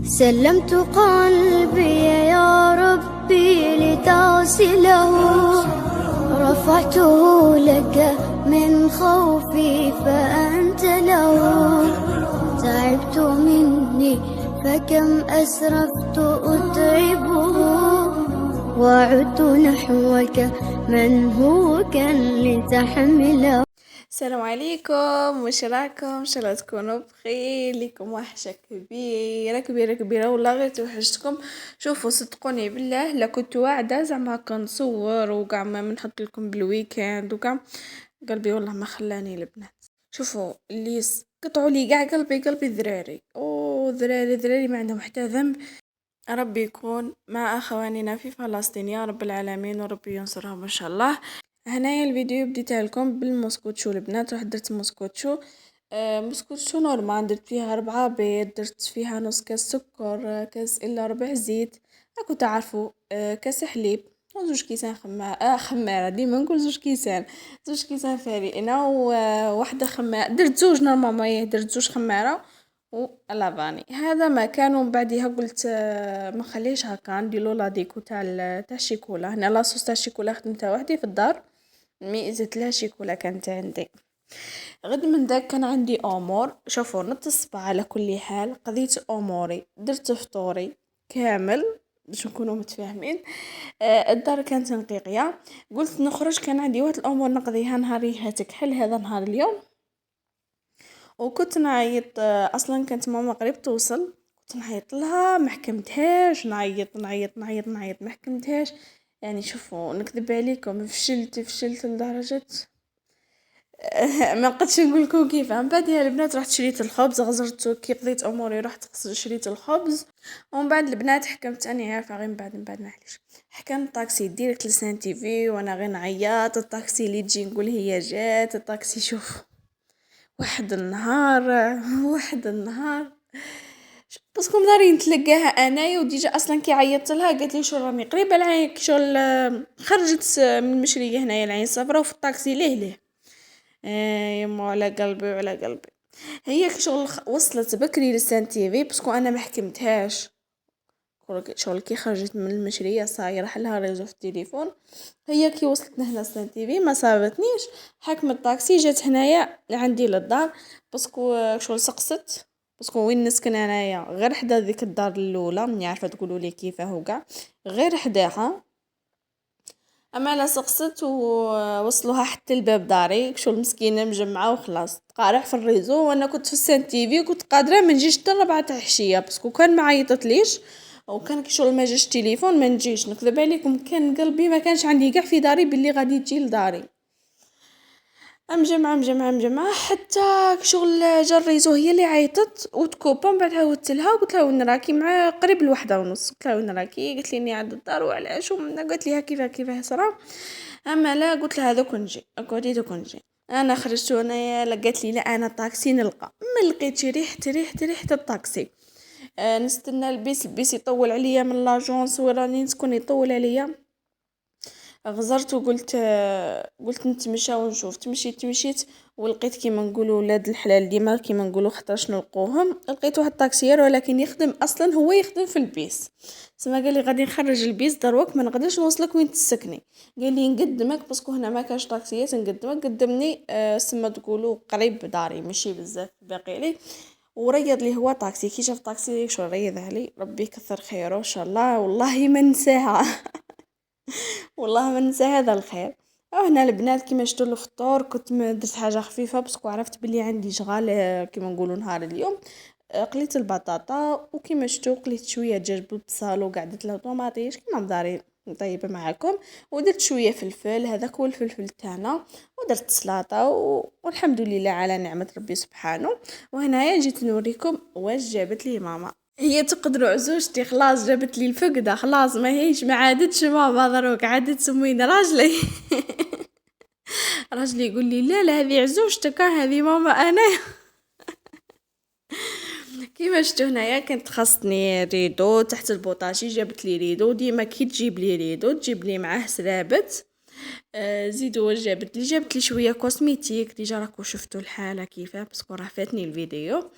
سلمت قلبي يا ربي لتغسله، رفعته لك من خوفي فأنت له. تعبت مني فكم أسرفت أتعبه، وعدت نحوك من هو كان لتحمله. السلام عليكم، واش راكم؟ ان شاء الله تكونوا بخير. ليكم وحشه كبيره كبيره كبيره والله، غير توحشتكم. شوفوا صدقوني بالله، لا كنت واعده زعما كنصور وكاع ما نحط لكم بالويكاند وكاع، قلبي والله ما خلاني البنات. شوفوا اللي قطعوا لي كاع قلبي ذراري، او ذراري ما عندهم حتى ذنب. ربي يكون مع اخواننا في فلسطين يا رب العالمين، وربي ينصرهم ان شاء الله. هنايا الفيديو بديتها لكم بالمسكوتشو البنات. رحت درت مسكوتشو، مسكوتشو نورمال، درت فيها 4 بيض، درت فيها نص كاس سكر، كاس الا ربع زيت، راكو تعرفوا، كاس حليب، وزوج كيسان خماره. ديما نقول زوج كيسان فارينه وواحده خماره. درت زوج نورمالمون، درت زوج خماره ولافاني. هذا ما كان. ومن بعدها قلت ما خليش هكا، نديرو لا ديكو تاع الشيكولا. هنا لاصوص تاع الشيكولا خدمتها وحدي في الدار، ميزت لها شيكولا كانت عندي. غد من داك كان عندي امور. شوفوا نط الصباح على كل حال، قضيت اموري، درت فطوري كامل باش نكونوا متفاهمين. الدار كانت نقيقيه، قلت نخرج، كان عندي واحد الامور نقضيها نهاري تكحل هذا نهار اليوم. وكنت نعيط، اصلا كانت ماما قريب توصل، كنت نعيط لها ما حكمتهاش، نعيط ما حكمتهاش. يعني شوفوا نكذب عليكم، فشلت لدرجه ما نقدش نقول لكم كيف. من بعد يا البنات رحت شريت الخبز، غزرت كي قضيت اموري، رحت شريت الخبز. ومن بعد البنات حكمت، اني عارفه غير من بعد معليش، حكمت الطاكسي ديريكت لسان تيفي، وانا غير نعيط. الطاكسي اللي تجي نقول هي جات الطاكسي. شوف واحد النهار واحد النهار باسكو داري نتلقاها انايا، وديجا اصلا كي عيطت لها قالت لي شو راني قريبه العين شغل. خرجت من المشريه هنايا العين صفرا، وفي الطاكسي ليه يما على قلبي وعلى قلبي. هي شغل وصلت بكري لسان تيفي باسكو انا ما حكمتهاش. شغل كي خرجت من المشريه صاير حلها ريزو في التليفون. هي كي وصلت هنا لسان تيفي ما صابتنيش، حكمت الطاكسي جات هنايا عندي للدار، باسكو شغل سقست، باسكو وين نسكن انايا غير حدا ديك الدار الاولى، ماني عارفه تقولوا لي كيفاه وكاع، غير حداها. اما لا سقست ووصلوها حتى الباب داري، شو المسكينه مجمعه وخلاص تقارح في الريزو. وانا كنت في السان تيفي، كنت قادره ما نجيش حتى 4 تاع العشيه، باسكو كان ما عيطتليش وكان كي شغل ما جاش تليفون ما نجيش. نكذب عليكم، كان قلبي ما كانش عندي كاع في داري باللي غادي تجي لداري. مجمعة حتى شغل جا الريزو، هي اللي عيطت وتكوبا. من بعد عاودت لها وقلت لها وين راكي، مع قريب الوحدة ونص. قلت لها وين راكي، قالت لي اني عند الدار وعلاش. قلت لها كيفاه صرا. اما لا قلت لها دوك نجي، قعدي دوك نجي. انا خرجت وانا لقيت لي لا انا طاكسي نلقى، ما لقيتش ريحه الطاكسي. نستنى البيس يطول عليا من لاجونس، وراني نسكن يطول عليا. غزرت وقلت قلت نتمشى ونشوف. تمشيت ولقيت كيما نقولوا ولاد الحلال ديما كيما نقولوا خطرش نلقوهم. لقيت واحد طاكسيير ولكن يخدم اصلا، هو يخدم في البيس. سما قال لي غادي نخرج البيس دروك، ما نقدرش نوصلك وين تسكني. قال لي نقدمك باسكو هنا ما كاش طاكسيات، نقدمك قدمني سما تقولوا قريب داري ماشي بزاف باقي لي. وريض لي هو طاكسي، كي شاف طاكسي شو ريض علي، ربي يكثر خيره ان شاء الله، والله ما ننساها والله ما ننسى هذا الخير. او هنا البنات كيما شتو الفطور، كنت درت حاجه خفيفه باسكو عرفت بلي عندي شغال، كيما نقولوا نهار اليوم. قليت البطاطا وكيما شتو قليت شويه دجاج بالبصل وقعدت له طوماطيش كيما داري طيبه معاكم. ودرت شويه فلفل، هذاك هو الفلفل تاعنا. ودرت سلطه والحمد لله على نعمه ربي سبحانه. وهنايا جيت نوريكم واش جابت لي ماما. هي تقدروا عزوجتي خلاص جابت لي الفقده، خلاص ما هيش ما عادتش ماما دروك، عادت سمينا راجلي راجلي يقول لي لا هذه عزوجتك، هذه ماما انا كيما شفتوا هنايا كانت خاصني ريدو تحت البوطاجي، جابت لي ريدو. ديما كي تجيب لي ريدو تجيب لي معاه سرابت. زيدوا واش جابت لي شويه كوسميتيك ديجا راكو شفتوا الحاله كيفاه باسكو راه فاتني الفيديو.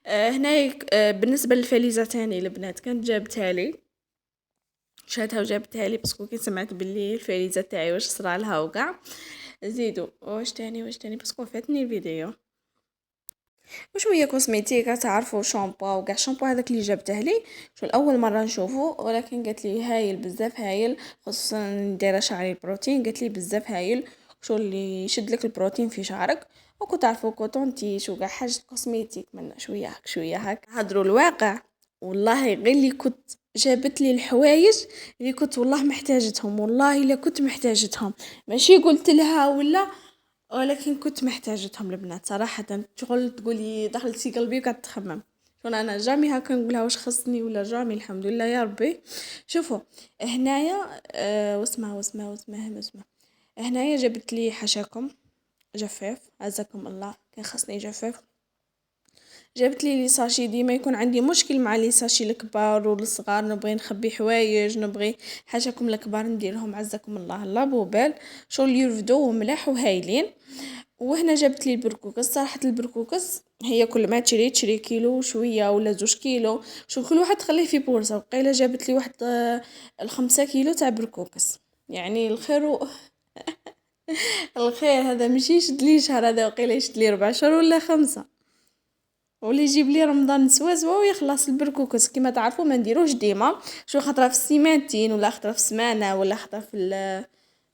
هنايا بالنسبه للفاليزه تاني البنات كانت جابتها لي، شاتها وجابتها لي باسكو كي سمعت باللي الفاليزه تاعي واش صرا لها وكاع. زيدوا واش تاني باسكو فاتني الفيديو. وشويه كوسميتيك تعرفوا شامبو وكاع الشامبو هذاك اللي جابته لي شو الاول مره نشوفه، ولكن قالت لي هايل بزاف هايل، خصوصا دايره شعري البروتين، قالت لي بزاف هايل شو اللي يشد لك البروتين في شعرك. وكنت تعرفوا كوتونتيش وكاع حاجه كوسميتيك من شويه هاك هضروا الواقع. والله غير اللي كنت جابت لي الحوايج اللي كنت والله محتاجتهم، والله الا كنت محتاجتهم، ماشي قلت لها ولا، ولكن كنت محتاجتهم البنات صراحة. شغل تقولي دخلتي قلبي وقعدت تخمم شغل انا جامي هكا نقولها واش خصني ولا جامي الحمد لله يا ربي. شوفوا هنايا واسمها هنايا جبت لي حشاكم جفاف، عزكم الله كان خصني جفاف. جابت لي ساشي، ديما يكون عندي مشكل مع لي ساشي الكبار والصغار، نبغي نخبي حوايج، نبغي حاجاكم الكبار نديرهم عزكم الله لابوبال شغل يرفدوا ملاح وهايلين. وهنا جابت لي البركوكس، صراحه البركوكس هي كل ما تشري كيلو شويه ولا 2 كيلو، شو كل واحد تخليه في بورصه، وقيله جابت لي واحد 5 كيلو تاع بركوكس، يعني الخير الخير هذا ماشي يشد لي شهر، هذا وقيله يشد لي 4 شهور ولا 5، واللي يجيب لي رمضان سوا ويخلص البركوكس. كما تعرفوا ما نديروش ديما، شو خطره في السيمانتين ولا خطره في سمانه ولا خطره في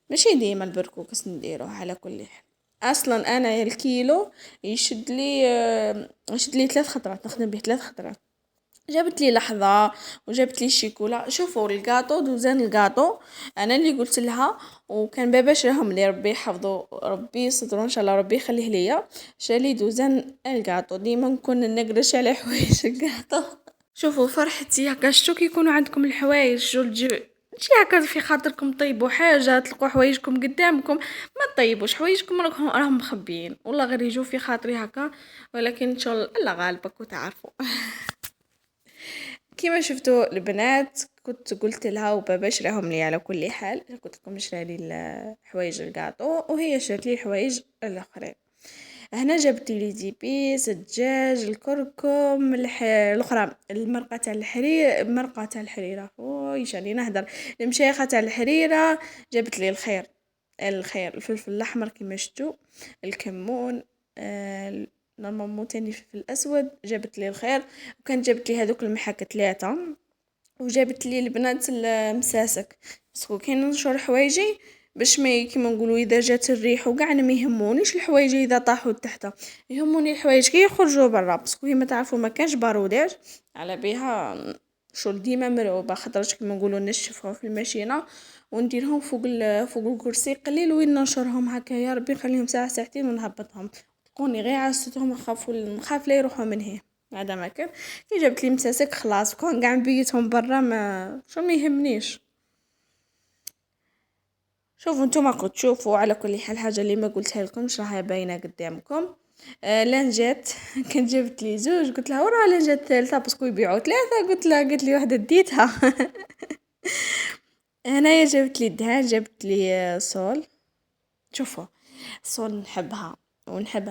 ماشي ديما البركوكس نديروه على كل حال. اصلا انا الكيلو يشد لي 3 خطرات، نخدم به 3 خطرات. جابت لي لحظه وجابت لي الشيكولا. شوفوا الكاطو دوزان الكاطو انا اللي قلت لها، وكان بابا شراهم لي ربي يحفظه ربي يستر ان شاء الله ربي يخليه ليا، شالي دوزان الكاطو. ديما نكون نقرش على حوايج الكاطو. شوفوا فرحتي هكا شتو كي يكونوا عندكم الحوايج شو شي هكا في خاطركم طيبوا حاجه، تلقوا حوايجكم قدامكم ما طيبوش حوايجكم راهم مخبيين، والله غير يجوا في خاطري هكا، ولكن ان شاء الله غالبك وتعرفوا. كيما شفتوا البنات كنت قلت لها وبابا شراهم لي على كل حال، قلت لكم شرا لي الحوايج الكاطو وهي شرات لي الحوايج الاخرين. هنا جبت لي ديبيس الدجاج الكركم الاخرى المرقه تاع الحرير، مرقه تاع الحريره ويش يعني نهدر، المشايخه تاع الحريره. جبت لي الفلفل الاحمر كيما شفتوا، الكمون، نورمالمون تاني الفلفل الاسود. جابت لي الخير، وكان جابت لي هذوك المحك 3، وجابت لي البنات المساسك باسكو كاين نشر حوايجي باش ما كيما نقولوا اذا جات الريح وكاع انا ما يهمونيش الحوايج اذا طاحوا تحت، يهموني الحوايج كي يخرجوا برا باسكو كيما تعرفوا ما كانش باروداج على بها شغل ديما مرعوبه خاطرش كيما نقولوا نشفهم في الماشينه ونديرهم فوق الكرسي قليل وين ننشرهم هكا يا ربي نخليهم ساعه ساعتين ونهبطهم، تكوني غير عصتهم نخاف لا يروحوا من هنا. هذا ما كان كي جبت لي مساسك خلاص كون قاع نبيتهم برا ما يهمنيش. شوفوا نتوما كنت تشوفوا على كل حال حاجه اللي ما قلتها لكمش راهي باينه قدامكم. لانجات كنت جبت لي 2، قلت لها ورا لانجات ثالثه باسكو يبيعوا 3، قلت لي واحده ديتها. هنايا جبت لي الدهان، جبت لي صول. شوفوا صول نحبها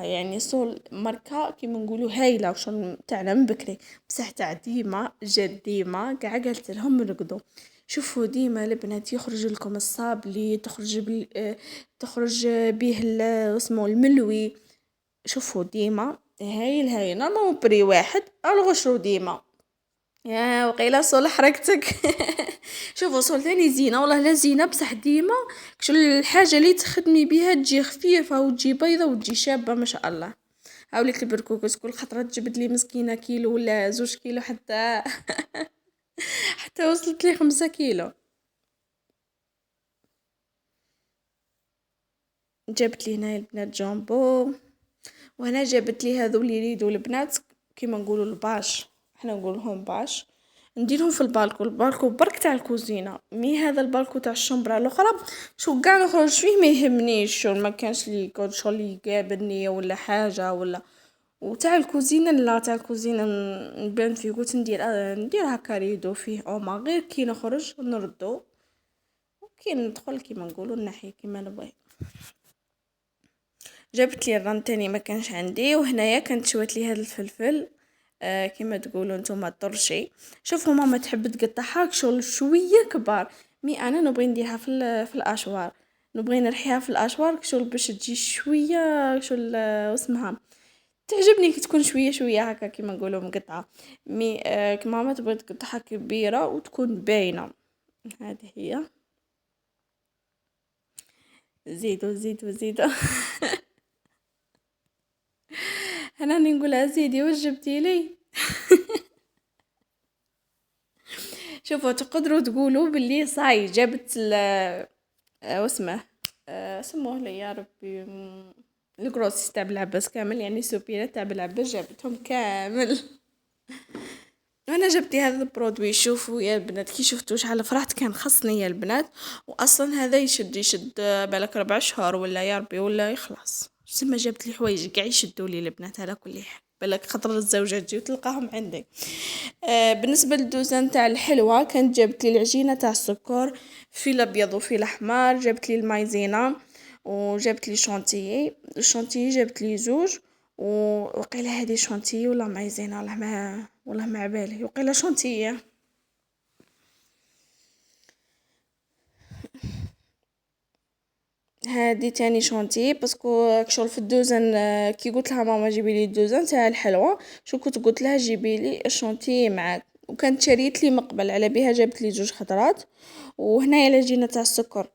يعني صول ماركه كيما نقولوا هايله وشون تاعنا من بكري، بصح تاع ديما جد ديما كاع قالت لهم رقدوا. شوفوا ديما البنات يخرج لكم الصابلي تخرج به اسمه الملوي. شوفوا ديما هايل نورمال بري واحد الغشرو ديما يا وقيله صول حركتك. شوفوا صول ثاني زينه والله لا زينه بصح ديما كش الحاجه اللي تخدمي بها تجي خفيفه وتجي بيضه وتجي شابه ما شاء الله. هاوليك البركوكس كل خطره تجبد لي مسكينه كيلو ولا 2 كيلو حتى حتى وصلت لي 5 كيلو. جابت لي هنا البنات جامبو، وهنا جابت لي هذو اللي يريدوا البنات كيما نقولوا الباش، احنا نقولهم باش نديرهم في البالكو برك تاع الكوزينه، مي هذا البالكو تاع الشمبره الاخرى شو كاع نخرج فيه ما يهمنيش، شو ما كانش لي يكون شغل يقابلني ولا حاجه ولا. وتاع الكوزينه لا تاع الكوزينه نبان فيه قلت ندير هكا ريدو فيه اوما غير كي نخرج نردو كي ندخل كيما نقولوا نحي كيما نبغي. جابت لي الران تاني ما كانش عندي، وهنايا كانت شوات لي هذا الفلفل كيما تقولوا نتوما الطرشي. شوفوا ماما تحب تقطعها شغل شويه كبار، مي انا نبغي نديرها في الاشوار، نبغي نرحيها في الاشوار شغل باش تجي شويه شغل واسمها تعجبني كي تكون شويه شويه هكا كيما نقولوا مقطعه. مي ماما تبغي تقطعها كبيره وتكون باينه. هذه هي. زيدوا زيدوا زيدوا. انا راني نقولها زيدي واش جبتي لي. شوفوا تقدروا تقولوا باللي صاي جابت واسمه سموه لي يا ربي الكروسيس تاع بلعباس كامل، يعني سوبيرة تاع بلعباس جابتهم كامل. انا جبتي هذا البرودوي. شوفوا يا البنات كي شفتوا شحال فرحت، كان خصني يا البنات، واصلا هذا يشد بالك 4 شهور ولا يا ربي ولا يخلص. سما جابت لي حوايج كاع يشدوا لي البنات على كل حال، بالك خطر الزوجة تجي وتلقاهم عندي. بالنسبه للدوزان تاع الحلوه كانت جابت لي العجينه تاع السكر في الابيض وفي الاحمر، جابت لي المايزينا وجابت لي الشونتيي جابت لي زوج، وقيله هذه شونتيي ولا مايزينا والله ما عبالي، وقيله شونتيي. هادي تاني شونتي باسكو شغل في الدوزن كي قلت لها ماما جيبي لي الدوزن تاع الحلوه، شو كنت قلت لها جيبي لي الشونتي معاك، وكانت شريت لي مقبل على بها جابت لي 2 خضرات. وهنايا العجينه تاع السكر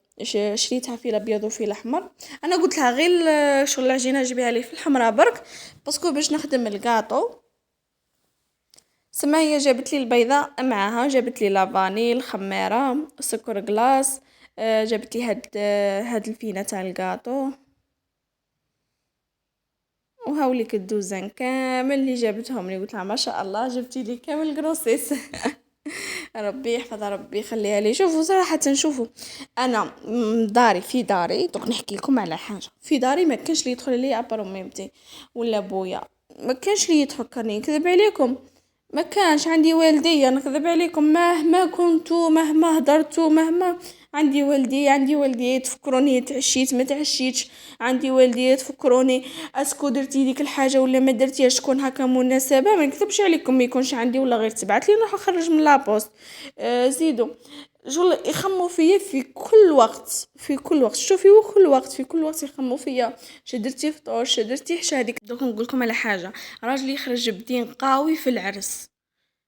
شريتها في الابيض وفي الاحمر. انا قلت لها غير شغل العجينه جيبيها لي في الحمراء برك باسكو باش نخدم الكاطو. سما هي جابت لي البيضاء معاها، جابت لي لافاني الخميره سكر كلاص، جابت لي هاد الفينه تاع الكاطو، وهاوليك الدوزان كامل اللي جابتهم لي. قلت لها ما شاء الله جبتي لي كامل كروسيس. ربي يحفظها ربي يخليها لي. شوفوا صراحه شوفوا انا في داري دوك نحكي لكم على حاجه، في داري ما كانش لي يدخل لي ابرو ميمتي ولا بويا، ما كانش لي يتفكرني نكذب عليكم، ما كانش عندي والدي نكذب عليكم، مهما كنتو مهما هدرتو مهما عندي والدي تفكروني تعشيت ما تعشيتش، عندي والدي تفكروني اسكو درتي ديك الحاجه ولا ما درتيهاش، تكون هكا مناسبه ما نكذبش عليكم ما يكونش عندي ولا غير تبعت لي نروح نخرج من لابوست. زيدوا جول يخموا فيا في كل وقت شوفي في كل وقت يخموا فيا شدرتي فطور شدرتي حشادك. دوك نقول لكم على حاجه، راجلي يخرج بدين قاوي في العرس،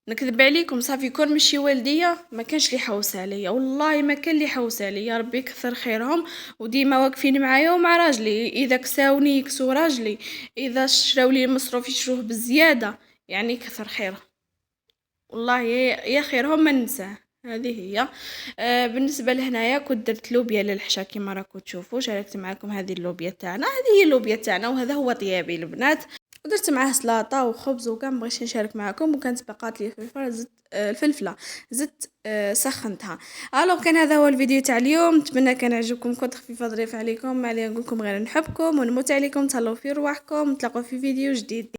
نكذب عليكم صافي كون مشي والديا ما كانش لي حوس عليا، والله ما كان لي حوس عليا، ربي يكثر خيرهم وديما واقفين معايا ومع راجلي، اذا كساوني يكسو راجلي، اذا شراو لي المصروف يشروه بزياده، يعني كثر خيره والله يا خيرهم ما ننساه. هذه هي. بالنسبه لهنايا كنت درت لوبيا للحشا كيما راكم تشوفوا، شاركت معكم هذه اللوبيا تاعنا، هذه هي اللوبيا تاعنا وهذا هو طيابي البنات، ودرت معاه سلطه وخبز وكاع مبغيتش نشارك معكم، وكانت بقات لي الفلفله زدت سخنتها. الو كان هذا هو الفيديو تاع اليوم، نتمنى كان عجبكم، كنت خفيفه ظريفه عليكم، ما عليا نقول لكم غير نحبكم ونموت عليكم، تهلاو في رواحكم، نتلاقوا في فيديو جديد.